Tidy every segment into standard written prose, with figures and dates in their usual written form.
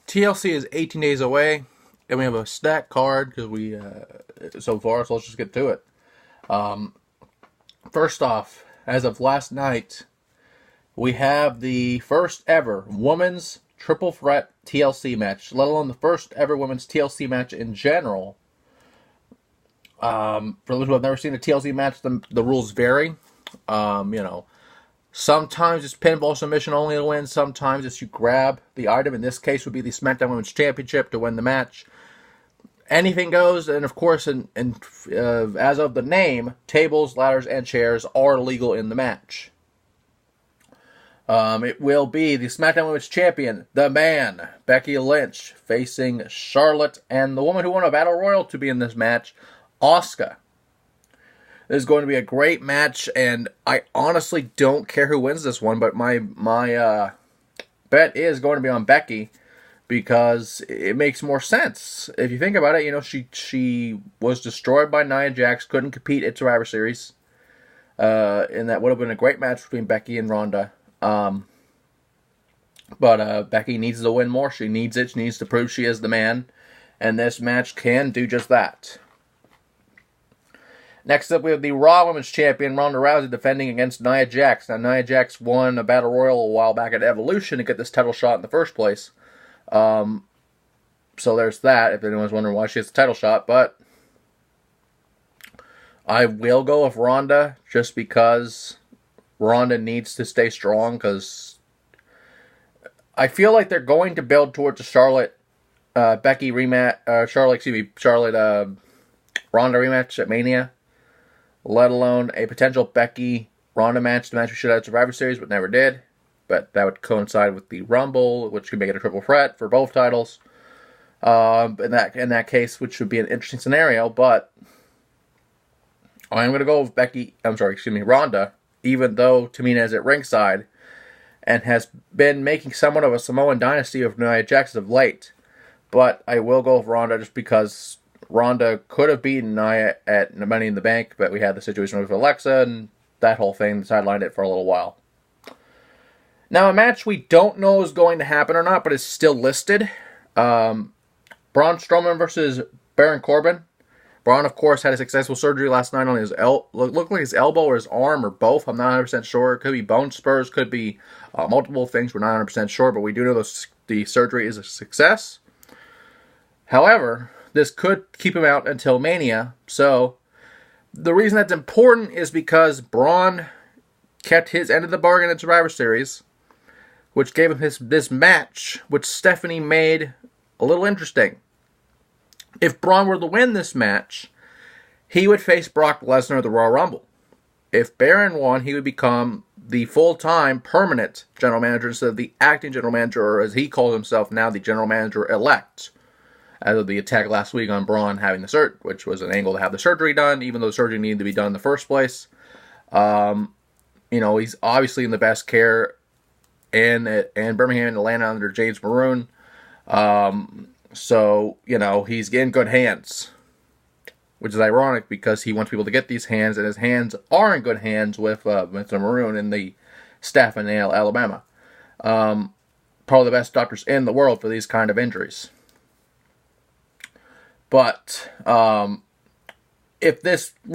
TLC is 18 days away, and we have a stacked card because we so far. So let's just get to it. First off, as of last night, we have the first ever women's triple threat TLC match, let alone the first ever women's TLC match in general. For those who have never seen a TLC match, the rules vary. Sometimes it's pinfall submission only to win. Sometimes it's you grab the item. In this case, would be the SmackDown Women's Championship to win the match. Anything goes, and of course, as of the name, tables, ladders, and chairs are legal in the match. It will be the SmackDown Women's Champion, the man, Becky Lynch, facing Charlotte, and the woman who won a Battle Royal to be in this match, Asuka. This is going to be a great match, and I honestly don't care who wins this one, but my bet is going to be on Becky because it makes more sense. If you think about it, she was destroyed by Nia Jax, couldn't compete at Survivor Series, and that would have been a great match between Becky and Ronda. But Becky needs to win more. She needs it. She needs to prove she is the man, and this match can do just that. Next up, we have the Raw Women's Champion, Ronda Rousey, defending against Nia Jax. Now, Nia Jax won a Battle Royal a while back at Evolution to get this title shot in the first place. So there's that, if anyone's wondering why she has the title shot. But I will go with Ronda just because Ronda needs to stay strong, because I feel like they're going to build towards a Becky rematch, Charlotte Ronda rematch at Mania, let alone a potential Becky Ronda match, the match we should have at Survivor Series but never did. But that would coincide with the Rumble, which could make it a triple threat for both titles. In that case, which would be an interesting scenario, but I'm going to go with Ronda, even though Tamina is at ringside and has been making somewhat of a Samoan dynasty of Nia Jax of late. But I will go with Ronda just because Ronda could have beaten Nia at Money in the Bank, but we had the situation with Alexa, and that whole thing sidelined it for a little while. Now, a match we don't know is going to happen or not, but is still listed. Braun Strowman versus Baron Corbin. Braun, of course, had a successful surgery last night on his looked like his elbow or his arm or both. I'm not 100% sure. It could be bone spurs, could be multiple things. We're not 100% sure, but we do know the surgery is a success. However, this could keep him out until Mania. So the reason that's important is because Braun kept his end of the bargain at Survivor Series, which gave him this match, which Stephanie made a little interesting. If Braun were to win this match, he would face Brock Lesnar at the Royal Rumble. If Baron won, he would become the full-time permanent general manager instead of the acting general manager, or as he calls himself now, the general manager-elect. As of the attack last week on Braun having the surgery, which was an angle to have the surgery done, even though the surgery needed to be done in the first place. He's obviously in the best care in Birmingham and Atlanta under James Maroon. So, he's in good hands, which is ironic because he wants people to get these hands, and his hands are in good hands with Mr. Maroon and the staff in Alabama. Probably the best doctors in the world for these kind of injuries. But we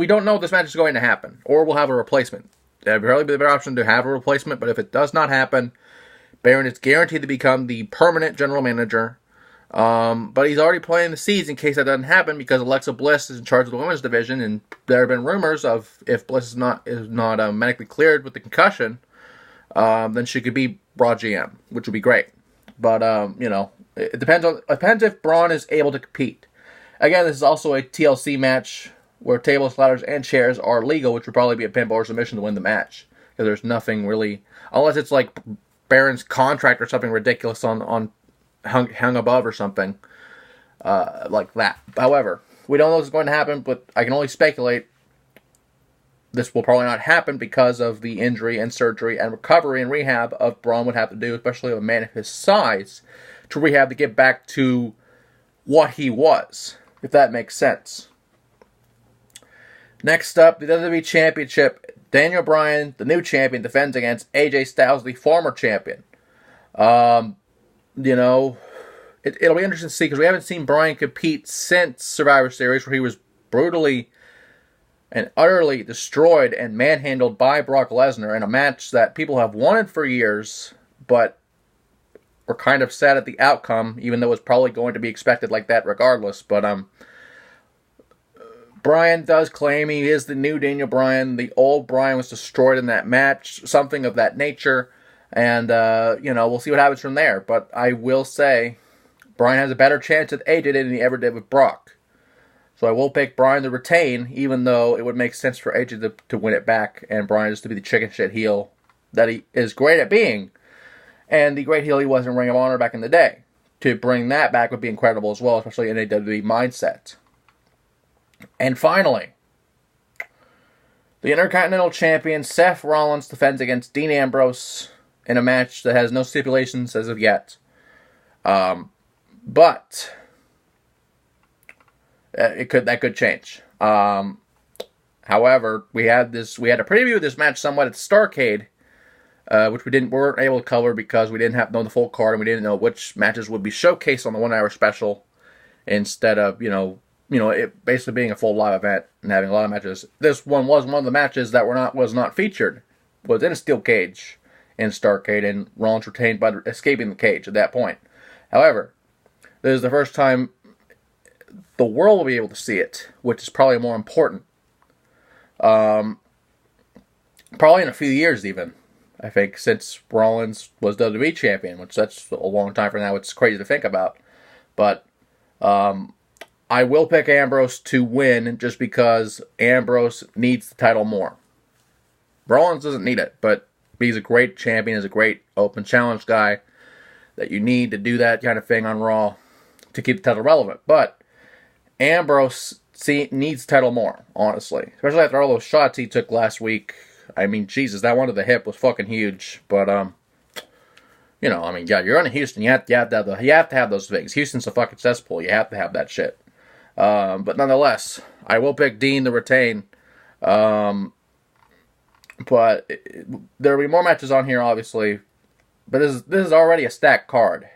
don't know if this match is going to happen, or we'll have a replacement. It would probably be the better option to have a replacement, but if it does not happen, Baron is guaranteed to become the permanent general manager. But he's already planting the seeds in case that doesn't happen, because Alexa Bliss is in charge of the women's division, and there have been rumors of if Bliss is not medically cleared with the concussion, then she could be Raw GM, which would be great. But it depends if Braun is able to compete. Again, this is also a TLC match where tables, ladders, and chairs are legal, which would probably be a pinfall or submission to win the match, because there's nothing really, unless it's like Baron's contract or something ridiculous on hung above or something like that. However, we don't know what's going to happen, but I can only speculate this will probably not happen because of the injury and surgery and recovery and rehab of Braun would have to do, especially a man of his size, to rehab to get back to what he was, if that makes sense. Next up, the WWE Championship. Daniel Bryan, the new champion, defends against AJ Styles, the former champion. it'll be interesting to see because we haven't seen Bryan compete since Survivor Series, where he was brutally and utterly destroyed and manhandled by Brock Lesnar in a match that people have wanted for years, but were kind of sad at the outcome, even though it was probably going to be expected like that regardless. But Bryan does claim he is the new Daniel Bryan. The old Bryan was destroyed in that match, something of that nature. And, we'll see what happens from there. But I will say, Bryan has a better chance with AJ than he ever did with Brock. So I will pick Bryan to retain, even though it would make sense for AJ to win it back, and Bryan just to be the chicken shit heel that he is great at being, and the great heel he was in Ring of Honor back in the day. To bring that back would be incredible as well, especially in a WWE mindset. And finally, the Intercontinental Champion Seth Rollins defends against Dean Ambrose in a match that has no stipulations as of yet. But that could change. However, we had a preview of this match somewhat at Starrcade, which we weren't able to cover because we didn't know the full card and we didn't know which matches would be showcased on the 1 hour special instead of it basically being a full live event and having a lot of matches. This one was one of the matches that was not featured, was in a steel cage in Starrcade, and Rollins retained by escaping the cage at that point. However, this is the first time the world will be able to see it, which is probably more important. Probably in a few years even, I think, since Rollins was WWE champion, which that's a long time from now. It's crazy to think about. But I will pick Ambrose to win just because Ambrose needs the title more. Rollins doesn't need it, but he's a great champion, he's a great open challenge guy that you need to do that kind of thing on Raw to keep the title relevant. But Ambrose needs title more, honestly. Especially after all those shots he took last week. I mean, Jesus, that one to the hip was fucking huge. But, you're on Houston. You have to have those things. Houston's a fucking cesspool. You have to have that shit. But nonetheless, I will pick Dean to retain. But there will be more matches on here, obviously. But this is already a stacked card.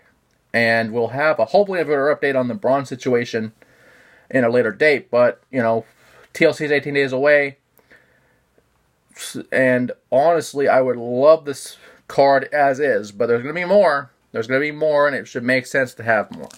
And we'll have hopefully a better update on the Braun situation in a later date, but, TLC is 18 days away, and honestly, I would love this card as is, but there's going to be more, and it should make sense to have more.